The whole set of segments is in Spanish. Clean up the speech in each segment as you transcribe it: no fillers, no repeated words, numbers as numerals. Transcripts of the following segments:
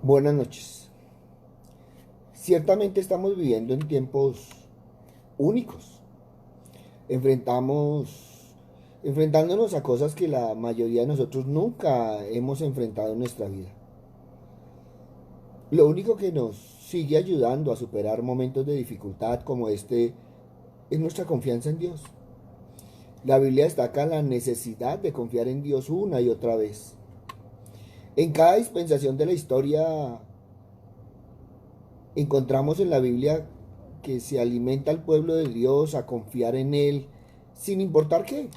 Buenas noches. Ciertamente estamos viviendo en tiempos únicos. Enfrentándonos a cosas que la mayoría de nosotros nunca hemos enfrentado en nuestra vida. Lo único que nos sigue ayudando a superar momentos de dificultad como este es nuestra confianza en Dios. La Biblia destaca la necesidad de confiar en Dios una y otra vez. En cada dispensación de la historia encontramos en la Biblia que se alimenta al pueblo de Dios a confiar en Él sin importar qué.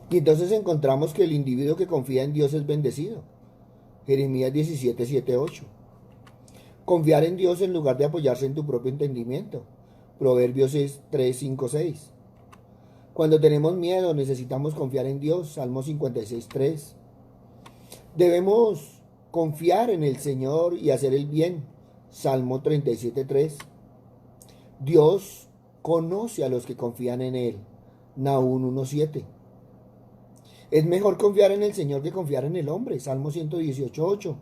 Y entonces encontramos que el individuo que confía en Dios es bendecido. Jeremías 17, 7, 8. Confiar en Dios en lugar de apoyarse en tu propio entendimiento. Proverbios 3, 5, 6. Cuando tenemos miedo necesitamos confiar en Dios. Salmo 56, 3. Debemos confiar en el Señor y hacer el bien. Salmo 37, 3. Dios conoce a los que confían en Él. Nahum 1:7. Es mejor confiar en el Señor que confiar en el hombre. Salmo 118:8.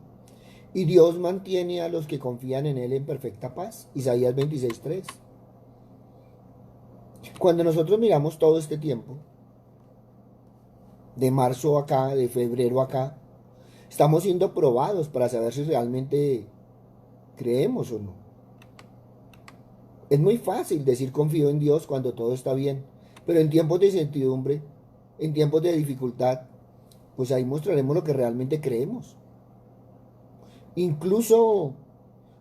Y Dios mantiene a los que confían en Él en perfecta paz. Isaías 26:3. Cuando nosotros miramos todo este tiempo, de marzo acá, de febrero acá, estamos siendo probados para saber si realmente creemos o no. Es muy fácil decir confío en Dios cuando todo está bien, pero en tiempos de incertidumbre, en tiempos de dificultad, pues ahí mostraremos lo que realmente creemos. Incluso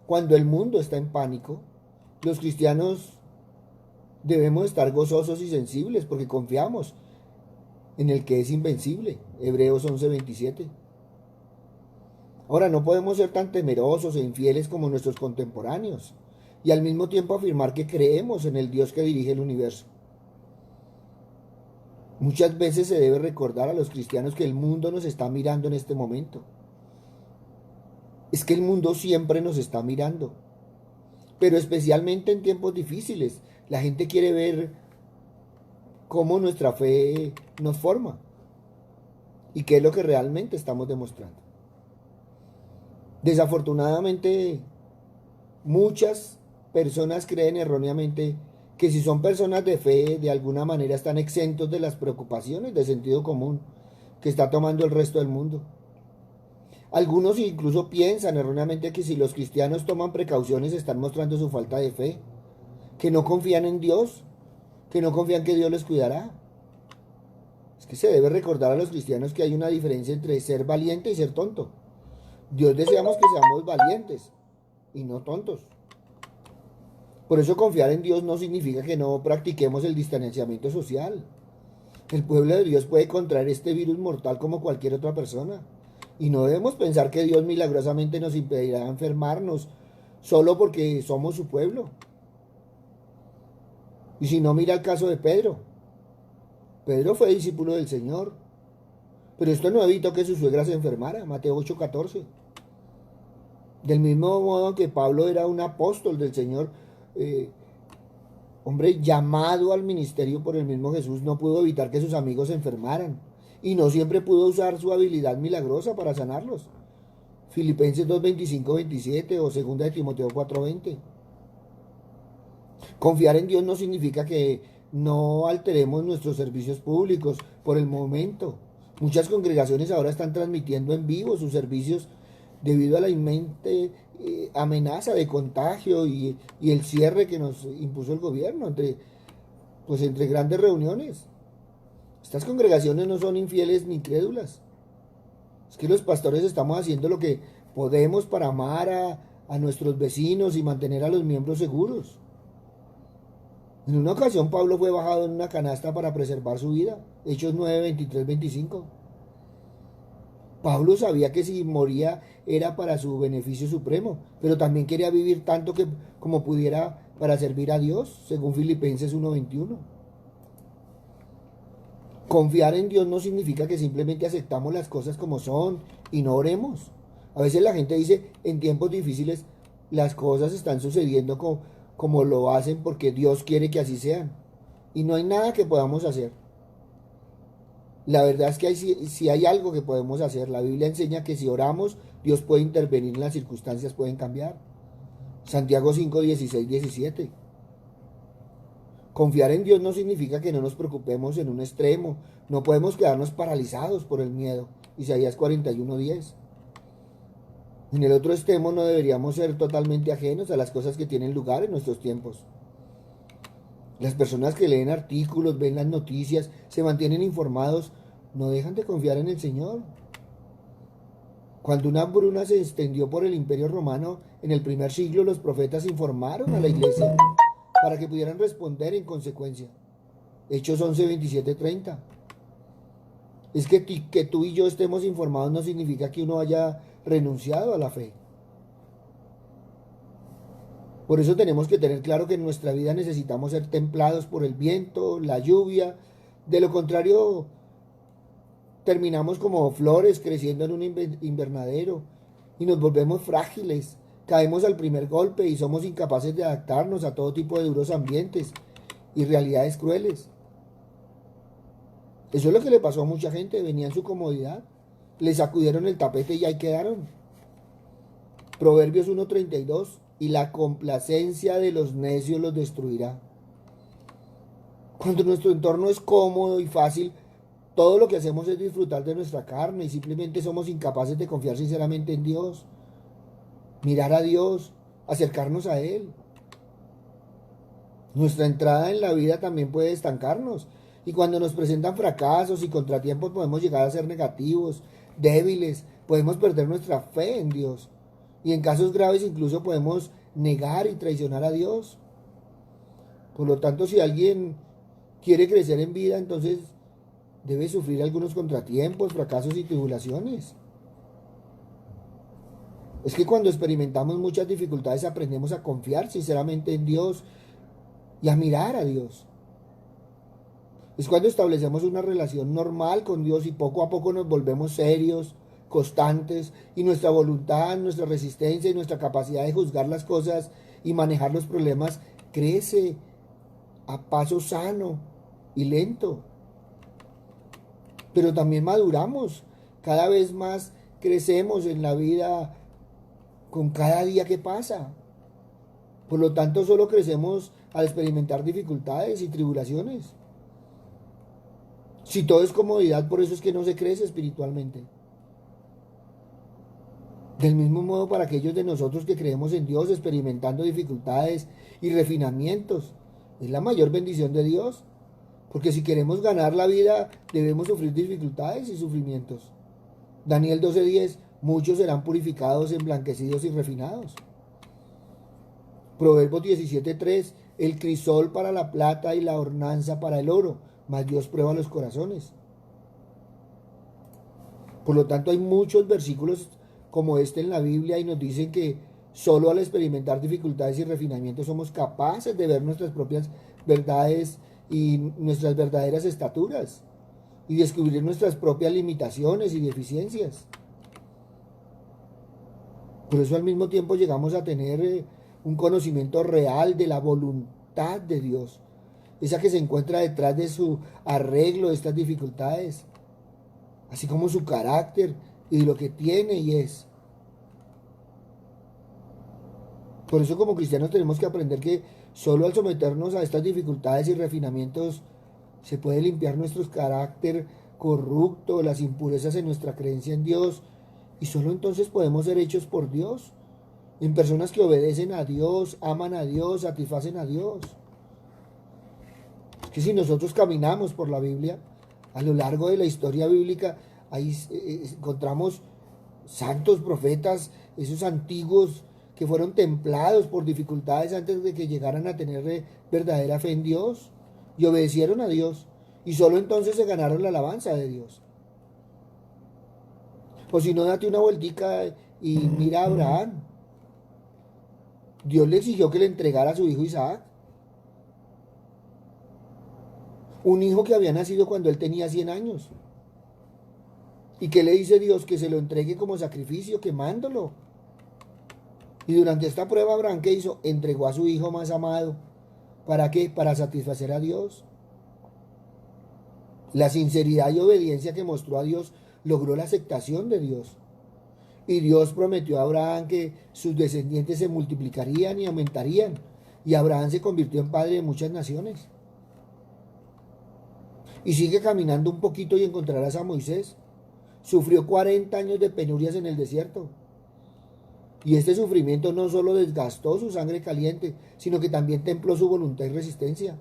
cuando el mundo está en pánico, los cristianos debemos estar gozosos y sensibles porque confiamos en el que es invencible. Hebreos 11:27. Ahora, no podemos ser tan temerosos e infieles como nuestros contemporáneos y al mismo tiempo afirmar que creemos en el Dios que dirige el universo. Muchas veces se debe recordar a los cristianos que el mundo nos está mirando en este momento. Es que el mundo siempre nos está mirando, pero especialmente en tiempos difíciles. La gente quiere ver cómo nuestra fe nos forma y qué es lo que realmente estamos demostrando. Desafortunadamente, muchas personas creen erróneamente que si son personas de fe, de alguna manera están exentos de las preocupaciones de sentido común que está tomando el resto del mundo. Algunos incluso piensan erróneamente que si los cristianos toman precauciones están mostrando su falta de fe, que no confían en Dios, que no confían que Dios les cuidará. Es que se debe recordar a los cristianos que hay una diferencia entre ser valiente y ser tonto. Dios deseamos que seamos valientes y no tontos. Por eso confiar en Dios no significa que no practiquemos el distanciamiento social. El pueblo de Dios puede contraer este virus mortal como cualquier otra persona. Y no debemos pensar que Dios milagrosamente nos impedirá enfermarnos solo porque somos su pueblo. Y si no, mira el caso de Pedro. Pedro fue discípulo del Señor, pero esto no evitó que su suegra se enfermara. Mateo 8:14. Del mismo modo que Pablo era un apóstol del Señor, eh, hombre llamado al ministerio por el mismo Jesús, no pudo evitar que sus amigos se enfermaran. Y no siempre pudo usar su habilidad milagrosa para sanarlos. Filipenses 2:25-27 o 2 de Timoteo 4:20. Confiar en Dios no significa que no alteremos nuestros servicios públicos por el momento. Muchas congregaciones ahora están transmitiendo en vivo sus servicios debido a la inminente amenaza de contagio y el cierre que nos impuso el gobierno entre grandes reuniones. Estas congregaciones no son infieles ni crédulas. Es que los pastores estamos haciendo lo que podemos para amar a nuestros vecinos y mantener a los miembros seguros. En una ocasión Pablo fue bajado en una canasta para preservar su vida. Hechos 9, 23, 25. Pablo sabía que si moría era para su beneficio supremo, pero también quería vivir tanto como pudiera para servir a Dios, según Filipenses 1:21. Confiar en Dios no significa que simplemente aceptamos las cosas como son y no oremos. A veces la gente dice, en tiempos difíciles las cosas están sucediendo como lo hacen porque Dios quiere que así sean. Y no hay nada que podamos hacer. La verdad es que si hay algo que podemos hacer. La Biblia enseña que si oramos, Dios puede intervenir y las circunstancias pueden cambiar. Santiago 5, 16, 17. Confiar en Dios no significa que no nos preocupemos en un extremo. No podemos quedarnos paralizados por el miedo. Isaías 41, 10. En el otro extremo no deberíamos ser totalmente ajenos a las cosas que tienen lugar en nuestros tiempos. Las personas que leen artículos, ven las noticias, se mantienen informados, no dejan de confiar en el Señor. Cuando una hambruna se extendió por el Imperio Romano en el primer siglo, los profetas informaron a la iglesia para que pudieran responder en consecuencia. Hechos 11, 27, 30. Es que tú y yo estemos informados no significa que uno haya renunciado a la fe. Por eso tenemos que tener claro que en nuestra vida necesitamos ser templados por el viento, la lluvia. De lo contrario, terminamos como flores creciendo en un invernadero y nos volvemos frágiles. Caemos al primer golpe y somos incapaces de adaptarnos a todo tipo de duros ambientes y realidades crueles. Eso es lo que le pasó a mucha gente. Venía en su comodidad, le sacudieron el tapete y ahí quedaron. Proverbios 1:32. Y la complacencia de los necios los destruirá. Cuando nuestro entorno es cómodo y fácil, todo lo que hacemos es disfrutar de nuestra carne y simplemente somos incapaces de confiar sinceramente en Dios, mirar a Dios, acercarnos a Él. Nuestra entrada en la vida también puede estancarnos y cuando nos presentan fracasos y contratiempos podemos llegar a ser negativos, débiles, podemos perder nuestra fe en Dios. Y en casos graves incluso podemos negar y traicionar a Dios. Por lo tanto, si alguien quiere crecer en vida, entonces debe sufrir algunos contratiempos, fracasos y tribulaciones. Es que cuando experimentamos muchas dificultades aprendemos a confiar sinceramente en Dios y a mirar a Dios. Es cuando establecemos una relación normal con Dios y poco a poco nos volvemos serios, constantes, y nuestra voluntad, nuestra resistencia y nuestra capacidad de juzgar las cosas y manejar los problemas crece a paso sano y lento. Pero también maduramos, cada vez más crecemos en la vida con cada día que pasa. Por lo tanto, solo crecemos al experimentar dificultades y tribulaciones. Si todo es comodidad, por eso es que no se crece espiritualmente. Del mismo modo, para aquellos de nosotros que creemos en Dios, experimentando dificultades y refinamientos, es la mayor bendición de Dios. Porque si queremos ganar la vida, debemos sufrir dificultades y sufrimientos. Daniel 12:10, muchos serán purificados, emblanquecidos y refinados. Proverbios 17:3, el crisol para la plata y la ornanza para el oro, mas Dios prueba los corazones. Por lo tanto, hay muchos versículos como este en la Biblia y nos dicen que solo al experimentar dificultades y refinamientos somos capaces de ver nuestras propias verdades y nuestras verdaderas estaturas y descubrir nuestras propias limitaciones y deficiencias. Por eso al mismo tiempo llegamos a tener un conocimiento real de la voluntad de Dios, esa que se encuentra detrás de su arreglo de estas dificultades, así como su carácter y lo que tiene y es. Por eso como cristianos tenemos que aprender que solo al someternos a estas dificultades y refinamientos se puede limpiar nuestro carácter corrupto, las impurezas en nuestra creencia en Dios, y solo entonces podemos ser hechos por Dios, en personas que obedecen a Dios, aman a Dios, satisfacen a Dios. Es que si nosotros caminamos por la Biblia, a lo largo de la historia bíblica, ahí encontramos santos profetas, esos antiguos que fueron templados por dificultades antes de que llegaran a tener verdadera fe en Dios y obedecieron a Dios y solo entonces se ganaron la alabanza de Dios. O si no, date una vueltica y mira a Abraham. Dios le exigió que le entregara a su hijo Isaac, un hijo que había nacido cuando él tenía 100 años. ¿Y qué le dice Dios? Que se lo entregue como sacrificio, quemándolo. Y durante esta prueba, Abraham, ¿qué hizo? Entregó a su hijo más amado. ¿Para qué? Para satisfacer a Dios. La sinceridad y obediencia que mostró a Dios logró la aceptación de Dios. Y Dios prometió a Abraham que sus descendientes se multiplicarían y aumentarían. Y Abraham se convirtió en padre de muchas naciones. Y sigue caminando un poquito y encontrarás a Moisés. Sufrió 40 años de penurias en el desierto. Y este sufrimiento no solo desgastó su sangre caliente, sino que también templó su voluntad y resistencia.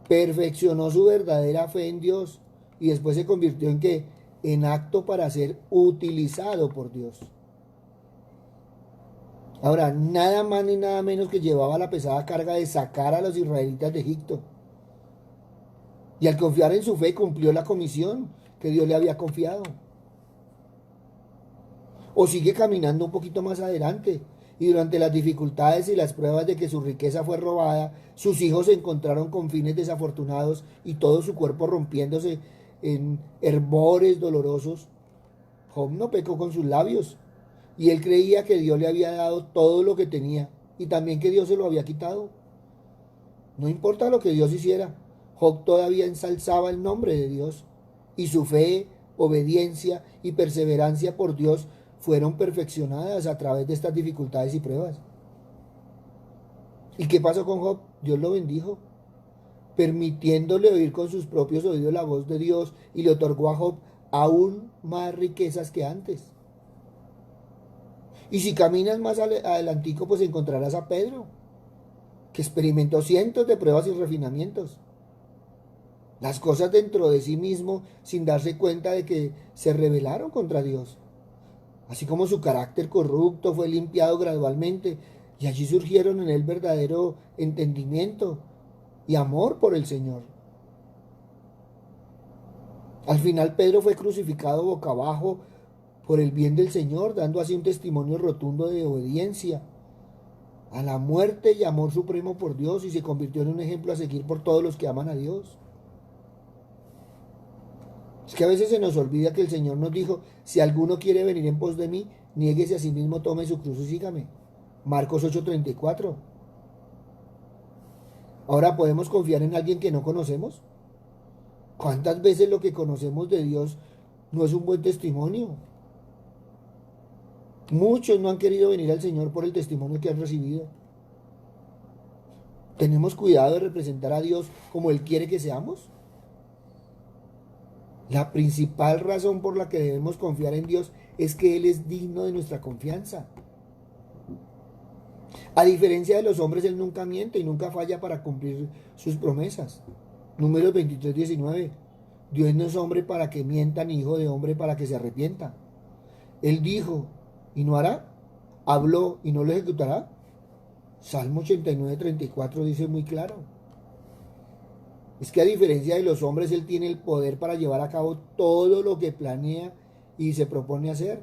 Perfeccionó su verdadera fe en Dios y después se convirtió en que en acto para ser utilizado por Dios. Ahora, nada más ni nada menos que llevaba la pesada carga de sacar a los israelitas de Egipto. Y al confiar en su fe cumplió la comisión que Dios le había confiado. O sigue caminando un poquito más adelante. Y durante las dificultades y las pruebas de que su riqueza fue robada, sus hijos se encontraron con fines desafortunados y todo su cuerpo rompiéndose en hervores dolorosos. Job no pecó con sus labios. Y él creía que Dios le había dado todo lo que tenía y también que Dios se lo había quitado. No importa lo que Dios hiciera, Job todavía ensalzaba el nombre de Dios y su fe, obediencia y perseverancia por Dios fueron perfeccionadas a través de estas dificultades y pruebas. ¿Y qué pasó con Job? Dios lo bendijo, permitiéndole oír con sus propios oídos la voz de Dios y le otorgó a Job aún más riquezas que antes. Y si caminas más adelantico, pues encontrarás a Pedro, que experimentó cientos de pruebas y refinamientos. Las cosas dentro de sí mismo sin darse cuenta de que se rebelaron contra Dios. Así como su carácter corrupto fue limpiado gradualmente y allí surgieron en él verdadero entendimiento y amor por el Señor. Al final Pedro fue crucificado boca abajo por el bien del Señor, dando así un testimonio rotundo de obediencia a la muerte y amor supremo por Dios, y se convirtió en un ejemplo a seguir por todos los que aman a Dios. Es que a veces se nos olvida que el Señor nos dijo: si alguno quiere venir en pos de mí, niéguese a sí mismo, tome su cruz y sígame. Marcos 8:34. Ahora, ¿podemos confiar en alguien que no conocemos? ¿Cuántas veces lo que conocemos de Dios no es un buen testimonio? Muchos no han querido venir al Señor por el testimonio que han recibido. ¿Tenemos cuidado de representar a Dios como Él quiere que seamos? La principal razón por la que debemos confiar en Dios es que Él es digno de nuestra confianza. A diferencia de los hombres, Él nunca miente y nunca falla para cumplir sus promesas. Números 23:19. Dios no es hombre para que mienta, ni hijo de hombre para que se arrepienta. Él dijo y no hará, habló y no lo ejecutará. Salmo 89:34 dice muy claro. Es que a diferencia de los hombres, Él tiene el poder para llevar a cabo todo lo que planea y se propone hacer.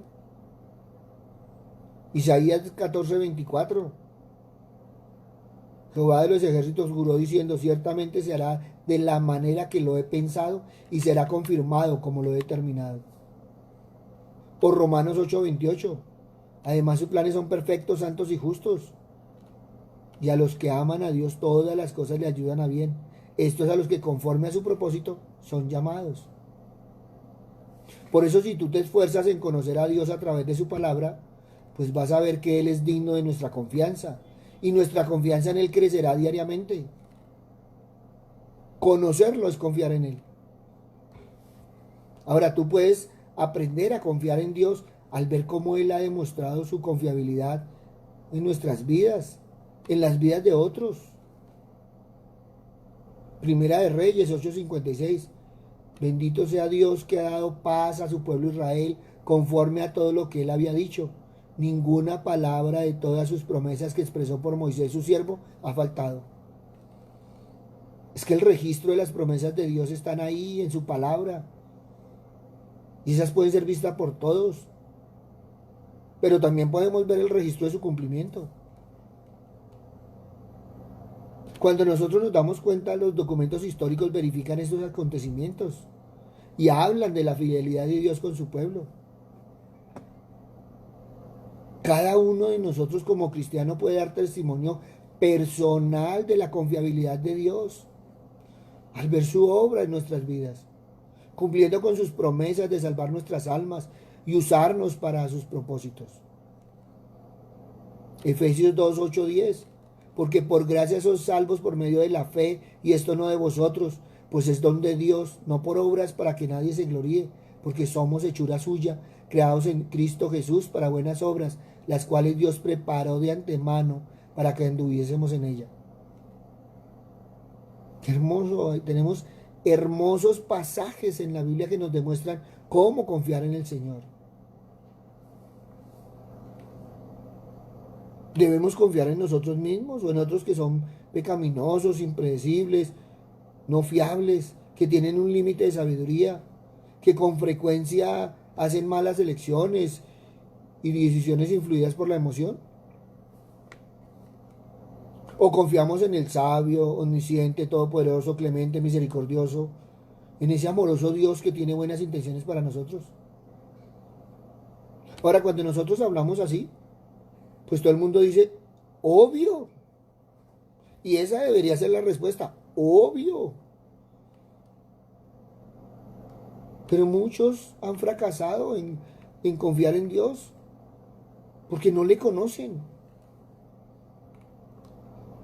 Isaías 14:24. Jehová de los ejércitos juró diciendo: ciertamente se hará de la manera que lo he pensado y será confirmado como lo he determinado. Por Romanos 8:28. Además, sus planes son perfectos, santos y justos. Y a los que aman a Dios todas las cosas le ayudan a bien. Estos a los que conforme a su propósito son llamados. Por eso, si tú te esfuerzas en conocer a Dios a través de su palabra, pues vas a ver que Él es digno de nuestra confianza. Y nuestra confianza en Él crecerá diariamente. Conocerlo es confiar en Él. Ahora, tú puedes aprender a confiar en Dios al ver cómo Él ha demostrado su confiabilidad en nuestras vidas, en las vidas de otros. Primera de Reyes 8:56. Bendito sea Dios que ha dado paz a su pueblo Israel conforme a todo lo que Él había dicho. Ninguna palabra de todas sus promesas que expresó por Moisés su siervo ha faltado. Es que el registro de las promesas de Dios están ahí en su palabra. Y esas pueden ser vistas por todos. Pero también podemos ver el registro de su cumplimiento. Cuando nosotros nos damos cuenta, los documentos históricos verifican estos acontecimientos y hablan de la fidelidad de Dios con su pueblo. Cada uno de nosotros como cristiano puede dar testimonio personal de la confiabilidad de Dios. al ver su obra en nuestras vidas, cumpliendo con sus promesas de salvar nuestras almas y usarnos para sus propósitos. Efesios 2, 8, 10. Porque por gracia sois salvos por medio de la fe, y esto no de vosotros, pues es don de Dios, no por obras para que nadie se gloríe, porque somos hechura suya, creados en Cristo Jesús para buenas obras, las cuales Dios preparó de antemano para que anduviésemos en ella. Qué hermoso, tenemos hermosos pasajes en la Biblia que nos demuestran cómo confiar en el Señor. ¿Debemos confiar en nosotros mismos o en otros que son pecaminosos, impredecibles, no fiables, que tienen un límite de sabiduría, que con frecuencia hacen malas elecciones y decisiones influidas por la emoción? ¿O confiamos en el sabio, omnisciente, todopoderoso, clemente, misericordioso, en ese amoroso Dios que tiene buenas intenciones para nosotros? Ahora, cuando nosotros hablamos así, pues todo el mundo dice, obvio. Y esa debería ser la respuesta, obvio. Pero muchos han fracasado en confiar en Dios porque no le conocen.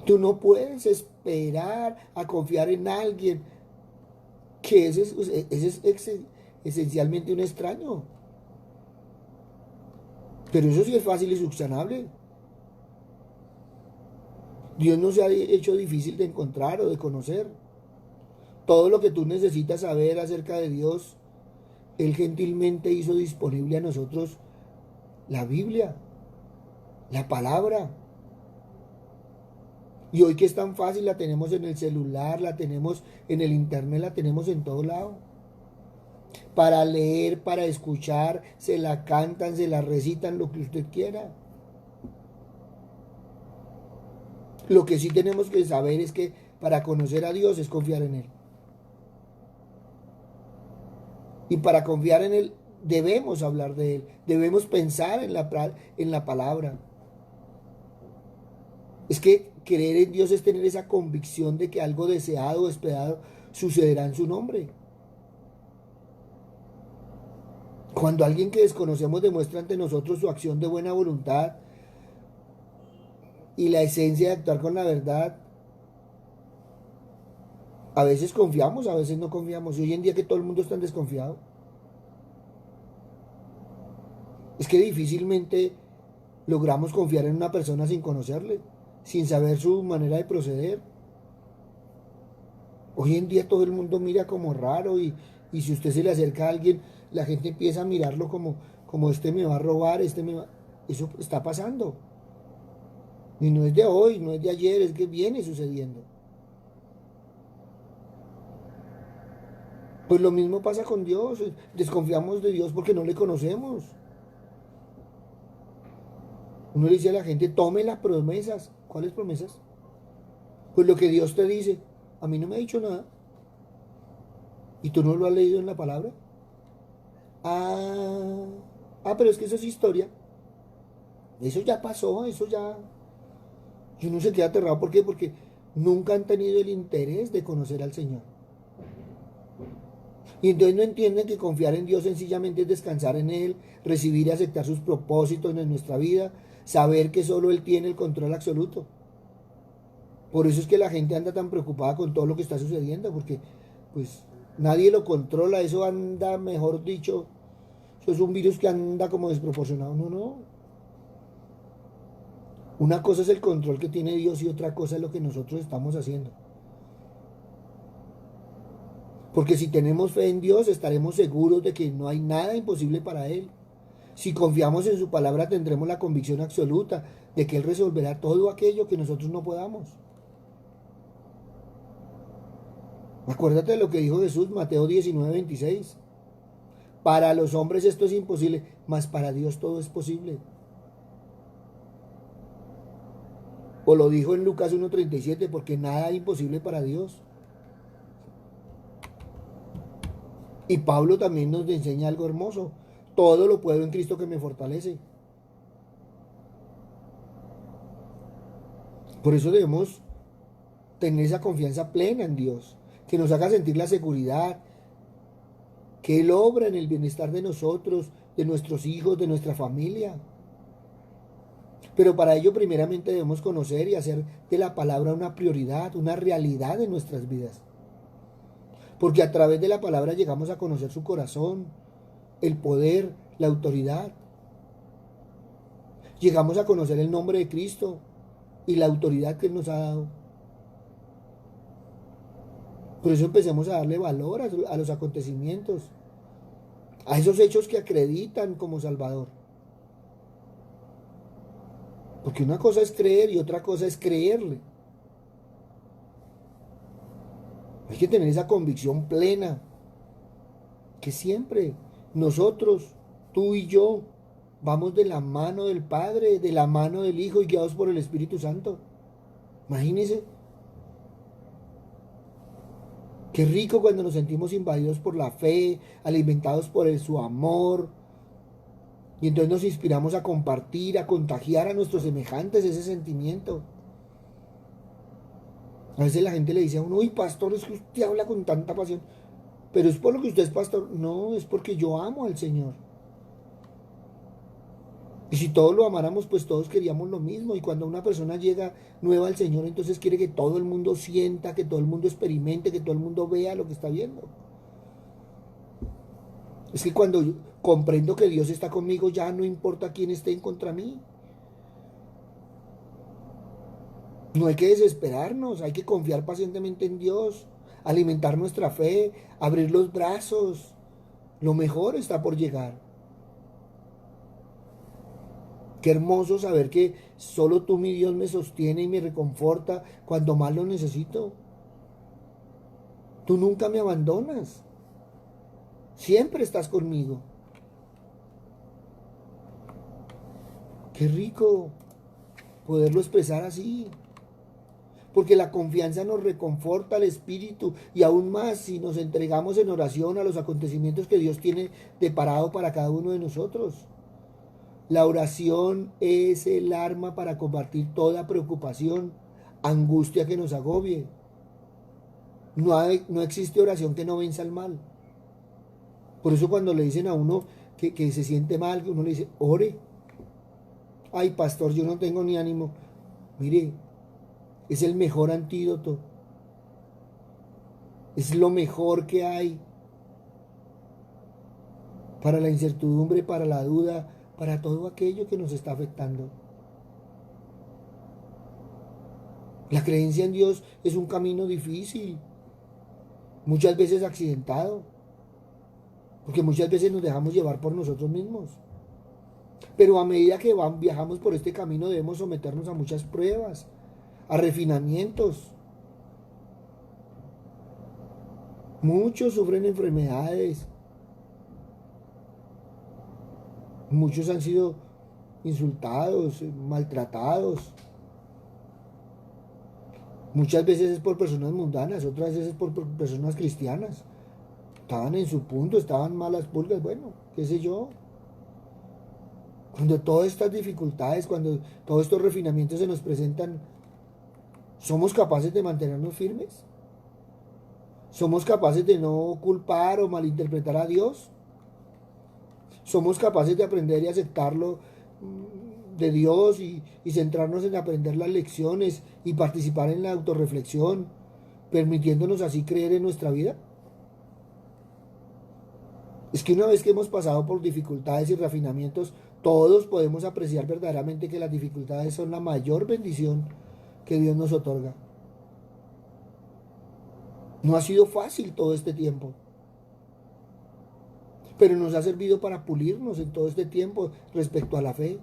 Tú no puedes esperar a confiar en alguien que ese es esencialmente un extraño. Pero eso sí es fácil y subsanable. Dios no se ha hecho difícil de encontrar o de conocer. Todo lo que tú necesitas saber acerca de Dios, Él gentilmente hizo disponible a nosotros la Biblia, la palabra. Y hoy que es tan fácil, la tenemos en el celular, la tenemos en el internet, la tenemos en todo lado. Para leer, para escuchar, se la cantan, se la recitan, lo que usted quiera. Lo que sí tenemos que saber es que para conocer a Dios es confiar en Él. Y para confiar en Él debemos hablar de Él, debemos pensar en la palabra. Es que creer en Dios es tener esa convicción de que algo deseado o esperado sucederá en su nombre. Cuando alguien que desconocemos demuestra ante nosotros su acción de buena voluntad y la esencia de actuar con la verdad, a veces confiamos, a veces no confiamos. Y hoy en día que todo el mundo está desconfiado, es que difícilmente logramos confiar en una persona sin conocerle, sin saber su manera de proceder. Hoy en día todo el mundo mira como raro y si usted se le acerca a alguien, la gente empieza a mirarlo como este me va a robar, Eso está pasando. Y no es de hoy, no es de ayer, es que viene sucediendo. Pues lo mismo pasa con Dios. Desconfiamos de Dios porque no le conocemos. Uno le dice a la gente, tome las promesas. ¿Cuáles promesas? Pues lo que Dios te dice. A mí no me ha dicho nada. ¿Y tú no lo has leído en la palabra? Ah, pero es que eso es historia. Eso ya pasó, eso ya. Y uno se queda aterrado. ¿Por qué? Porque nunca han tenido el interés de conocer al Señor. Y entonces no entienden que confiar en Dios sencillamente es descansar en Él, recibir y aceptar sus propósitos en nuestra vida, saber que solo Él tiene el control absoluto. Por eso es que la gente anda tan preocupada con todo lo que está sucediendo, porque pues nadie lo controla, eso anda, mejor dicho, eso es un virus que anda como desproporcionado. No, no. Una cosa es el control que tiene Dios y otra cosa es lo que nosotros estamos haciendo. Porque si tenemos fe en Dios, estaremos seguros de que no hay nada imposible para Él. Si confiamos en su palabra, tendremos la convicción absoluta de que Él resolverá todo aquello que nosotros no podamos. Acuérdate de lo que dijo Jesús, Mateo 19:26. Para los hombres esto es imposible, mas para Dios todo es posible. O lo dijo en Lucas 1:37, porque nada es imposible para Dios. Y Pablo también nos enseña algo hermoso. Todo lo puedo en Cristo que me fortalece. Por eso debemos tener esa confianza plena en Dios. que nos haga sentir la seguridad, que Él obra en el bienestar de nosotros, de nuestros hijos, de nuestra familia. Pero para ello primeramente debemos conocer y hacer de la palabra una prioridad, una realidad en nuestras vidas. Porque a través de la palabra llegamos a conocer su corazón, el poder, la autoridad. Llegamos a conocer el nombre de Cristo y la autoridad que Él nos ha dado. Por eso empecemos a darle valor a los acontecimientos, a esos hechos que acreditan como Salvador. Porque una cosa es creer y otra cosa es creerle. Hay que tener esa convicción plena que siempre nosotros, tú y yo, vamos de la mano del Padre, de la mano del Hijo y guiados por el Espíritu Santo. Imagínense. Qué rico cuando nos sentimos invadidos por la fe, alimentados por su amor. Y entonces nos inspiramos a compartir, a contagiar a nuestros semejantes ese sentimiento. A veces la gente le dice a uno, uy, pastor, es que usted habla con tanta pasión. Pero es por lo que usted es pastor. No, es porque yo amo al Señor. Y si todos lo amáramos, pues todos queríamos lo mismo. Y cuando una persona llega nueva al Señor, entonces quiere que todo el mundo sienta, que todo el mundo experimente, que todo el mundo vea lo que está viendo. Es que cuando yo comprendo que Dios está conmigo, ya no importa quién esté en contra mí. No hay que desesperarnos, hay que confiar pacientemente en Dios, alimentar nuestra fe, abrir los brazos. Lo mejor está por llegar. Qué hermoso saber que solo tú, mi Dios, me sostiene y me reconforta cuando más lo necesito. Tú nunca me abandonas. Siempre estás conmigo. Qué rico poderlo expresar así. Porque la confianza nos reconforta al espíritu y aún más si nos entregamos en oración a los acontecimientos que Dios tiene deparado para cada uno de nosotros. La oración es el arma para combatir toda preocupación, angustia que nos agobie. No existe oración que no venza el mal. Por eso cuando le dicen a uno que se siente mal, que uno le dice, ore. Ay, pastor, yo no tengo ni ánimo. Mire, es el mejor antídoto. Es lo mejor que hay para la incertidumbre, para la duda, para todo aquello que nos está afectando. La creencia en Dios es un camino difícil, muchas veces accidentado, porque muchas veces nos dejamos llevar por nosotros mismos. Pero a medida que viajamos por este camino debemos someternos a muchas pruebas, a refinamientos. Muchos sufren enfermedades, muchos han sido insultados, maltratados. Muchas veces es por personas mundanas, otras veces es por personas cristianas. Estaban en su punto, estaban malas pulgas, bueno, qué sé yo. Cuando todas estas dificultades, cuando todos estos refinamientos se nos presentan, ¿somos capaces de mantenernos firmes? ¿Somos capaces de no culpar o malinterpretar a Dios? ¿Somos capaces de aprender y aceptarlo de Dios y centrarnos en aprender las lecciones y participar en la autorreflexión, permitiéndonos así creer en nuestra vida? Es que una vez que hemos pasado por dificultades y refinamientos, todos podemos apreciar verdaderamente que las dificultades son la mayor bendición que Dios nos otorga. No ha sido fácil todo este tiempo, pero nos ha servido para pulirnos en todo este tiempo respecto a la fe.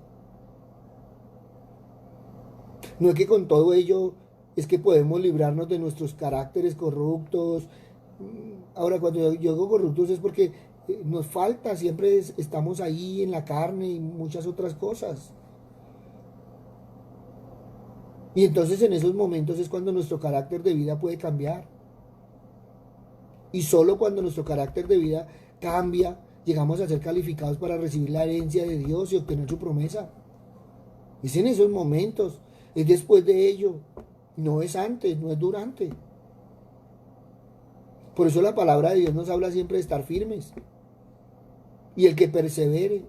No es que con todo ello es que podemos librarnos de nuestros caracteres corruptos. Ahora, cuando yo digo corruptos es porque nos falta, siempre estamos ahí en la carne y muchas otras cosas. Y entonces en esos momentos es cuando nuestro carácter de vida puede cambiar. Y solo cuando nuestro carácter de vida cambia, llegamos a ser calificados para recibir la herencia de Dios y obtener su promesa. Es en esos momentos, es después de ello, no es antes, no es durante. Por eso la palabra de Dios nos habla siempre de estar firmes. Y el que persevere.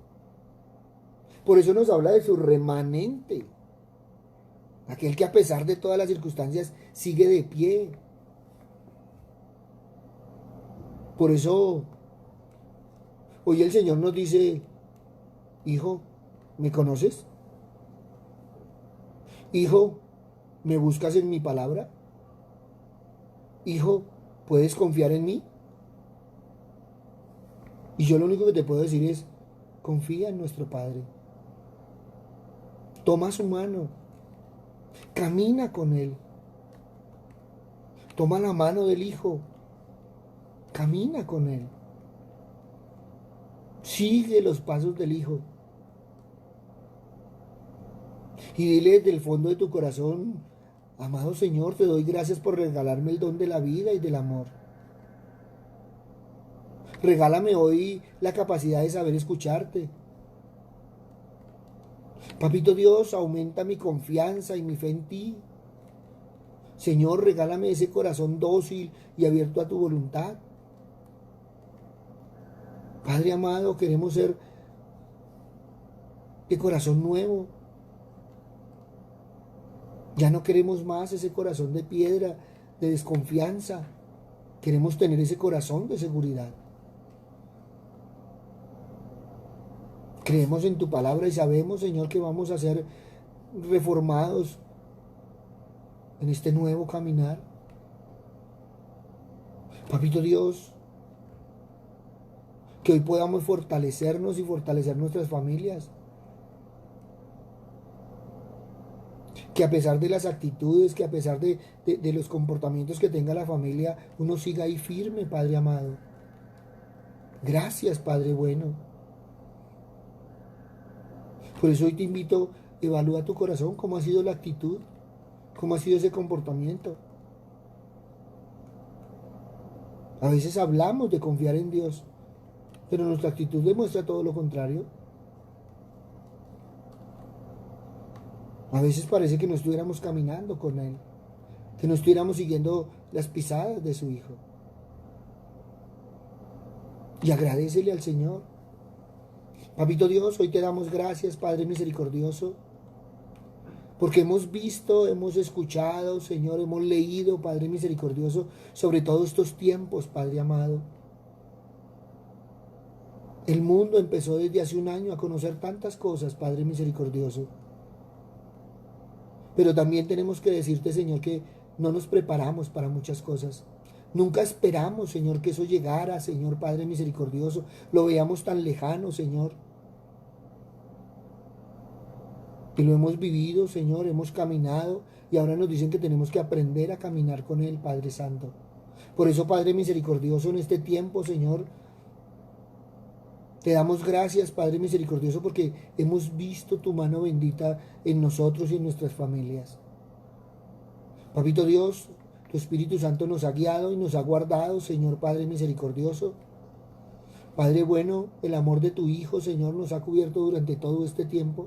Por eso nos habla de su remanente. Aquel que a pesar de todas las circunstancias sigue de pie. Por eso hoy el Señor nos dice, hijo, ¿me conoces? Hijo, ¿me buscas en mi palabra? Hijo, ¿puedes confiar en mí? Y yo lo único que te puedo decir es, confía en nuestro Padre. Toma su mano, camina con Él. Toma la mano del Hijo, camina con Él. Sigue los pasos del Hijo. Y dile desde el fondo de tu corazón, amado Señor, te doy gracias por regalarme el don de la vida y del amor. Regálame hoy la capacidad de saber escucharte. Papito Dios, aumenta mi confianza y mi fe en ti. Señor, regálame ese corazón dócil y abierto a tu voluntad. Padre amado, queremos ser de corazón nuevo. Ya no queremos más ese corazón de piedra, de desconfianza. Queremos tener ese corazón de seguridad. Creemos en tu palabra y sabemos, Señor, que vamos a ser reformados en este nuevo caminar. Papito Dios, que hoy podamos fortalecernos y fortalecer nuestras familias. Que a pesar de las actitudes, que a pesar de los comportamientos que tenga la familia, uno siga ahí firme, Padre amado. Gracias, Padre bueno. Por eso hoy te invito, evalúa tu corazón, cómo ha sido la actitud, cómo ha sido ese comportamiento. A veces hablamos de confiar en Dios, pero nuestra actitud demuestra todo lo contrario. A veces parece que no estuviéramos caminando con Él, que no estuviéramos siguiendo las pisadas de su Hijo. Y agradécele al Señor. Papito Dios, hoy te damos gracias, Padre misericordioso, porque hemos visto, hemos escuchado, Señor, hemos leído, Padre misericordioso, sobre todos estos tiempos, Padre amado. El mundo empezó desde hace un año a conocer tantas cosas, Padre misericordioso. Pero también tenemos que decirte, Señor, que no nos preparamos para muchas cosas. Nunca esperamos, Señor, que eso llegara, Señor Padre misericordioso. Lo veíamos tan lejano, Señor. Y lo hemos vivido, Señor, hemos caminado y ahora nos dicen que tenemos que aprender a caminar con Él, Padre Santo. Por eso, Padre misericordioso, en este tiempo, Señor, te damos gracias, Padre misericordioso, porque hemos visto tu mano bendita en nosotros y en nuestras familias. Papito Dios, tu Espíritu Santo nos ha guiado y nos ha guardado, Señor Padre misericordioso. Padre bueno, el amor de tu Hijo, Señor, nos ha cubierto durante todo este tiempo.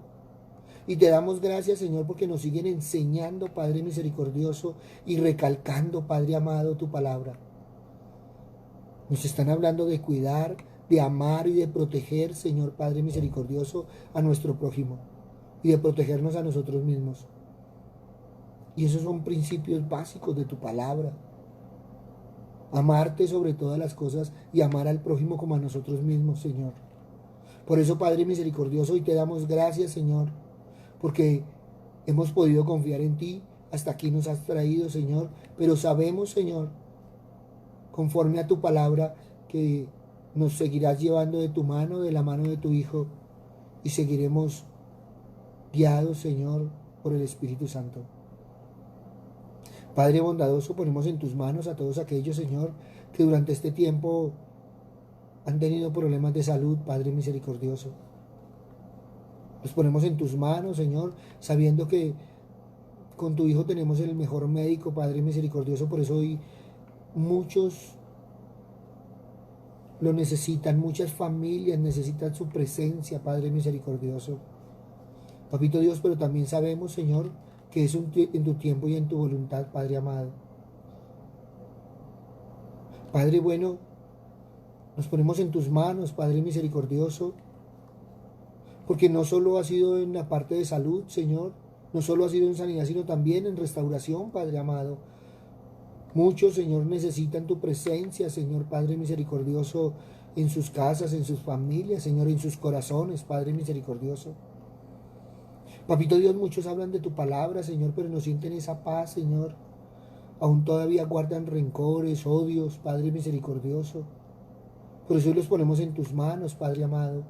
Y te damos gracias, Señor, porque nos siguen enseñando, Padre misericordioso, y recalcando, Padre amado, tu palabra. Nos están hablando de cuidar, de amar y de proteger, Señor Padre misericordioso, a nuestro prójimo y de protegernos a nosotros mismos. Y esos son principios básicos de tu palabra. Amarte sobre todas las cosas y amar al prójimo como a nosotros mismos, Señor. Por eso, Padre misericordioso, hoy te damos gracias, Señor, porque hemos podido confiar en ti. Hasta aquí nos has traído, Señor, pero sabemos, Señor, conforme a tu palabra, que nos seguirás llevando de tu mano, de la mano de tu Hijo, y seguiremos guiados, Señor, por el Espíritu Santo. Padre bondadoso, ponemos en tus manos a todos aquellos, Señor, que durante este tiempo han tenido problemas de salud, Padre misericordioso. Los ponemos en tus manos, Señor, sabiendo que con tu Hijo tenemos el mejor médico, Padre misericordioso. Por eso hoy muchos lo necesitan, muchas familias necesitan su presencia, Padre misericordioso. Papito Dios, pero también sabemos, Señor, que es en tu tiempo y en tu voluntad, Padre amado. Padre bueno, nos ponemos en tus manos, Padre misericordioso, porque no solo ha sido en la parte de salud, Señor, no solo ha sido en sanidad, sino también en restauración, Padre amado. Muchos, Señor, necesitan tu presencia, Señor Padre misericordioso, en sus casas, en sus familias, Señor, en sus corazones, Padre misericordioso. Papito Dios, muchos hablan de tu palabra, Señor, pero no sienten esa paz, Señor. Aún todavía guardan rencores, odios, Padre misericordioso. Por eso hoy los ponemos en tus manos, Padre amado,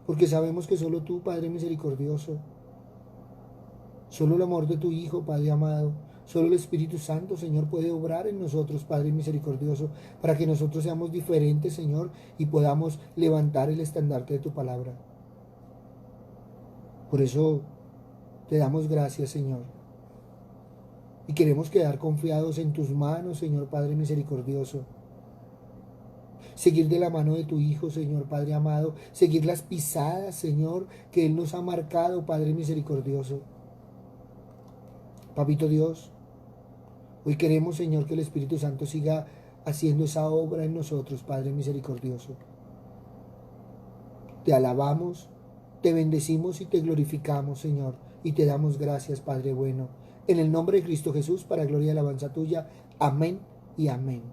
porque sabemos que solo tú, Padre misericordioso, solo el amor de tu Hijo, Padre amado, solo el Espíritu Santo, Señor, puede obrar en nosotros, Padre misericordioso, para que nosotros seamos diferentes, Señor, y podamos levantar el estandarte de tu palabra. Por eso te damos gracias, Señor. Y queremos quedar confiados en tus manos, Señor Padre misericordioso. Seguir de la mano de tu Hijo, Señor Padre amado. Seguir las pisadas, Señor, que Él nos ha marcado, Padre misericordioso. Papito Dios, hoy queremos, Señor, que el Espíritu Santo siga haciendo esa obra en nosotros, Padre misericordioso. Te alabamos, te bendecimos y te glorificamos, Señor, y te damos gracias, Padre bueno. En el nombre de Cristo Jesús, para gloria y alabanza tuya. Amén y amén.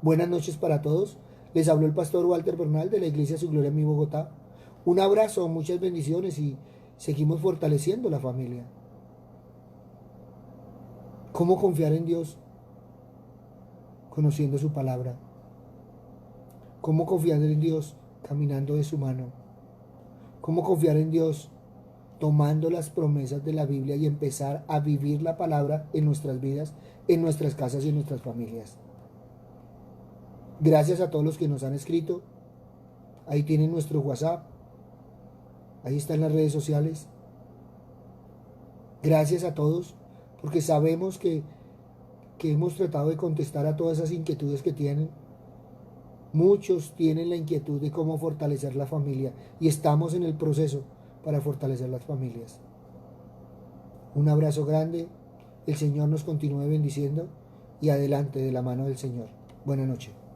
Buenas noches para todos. Les habló el pastor Walter Bernal de la Iglesia Su Gloria en mi Bogotá. Un abrazo, muchas bendiciones y seguimos fortaleciendo la familia. ¿Cómo confiar en Dios? Conociendo su palabra. ¿Cómo confiar en Dios? Caminando de su mano. ¿Cómo confiar en Dios? Tomando las promesas de la Biblia y empezar a vivir la palabra en nuestras vidas, en nuestras casas y en nuestras familias. Gracias a todos los que nos han escrito. Ahí tienen nuestro WhatsApp. Ahí están las redes sociales. Gracias a todos, porque sabemos que hemos tratado de contestar a todas esas inquietudes que tienen. Muchos tienen la inquietud de cómo fortalecer la familia y estamos en el proceso para fortalecer las familias. Un abrazo grande, el Señor nos continúe bendiciendo y adelante de la mano del Señor. Buenas noches.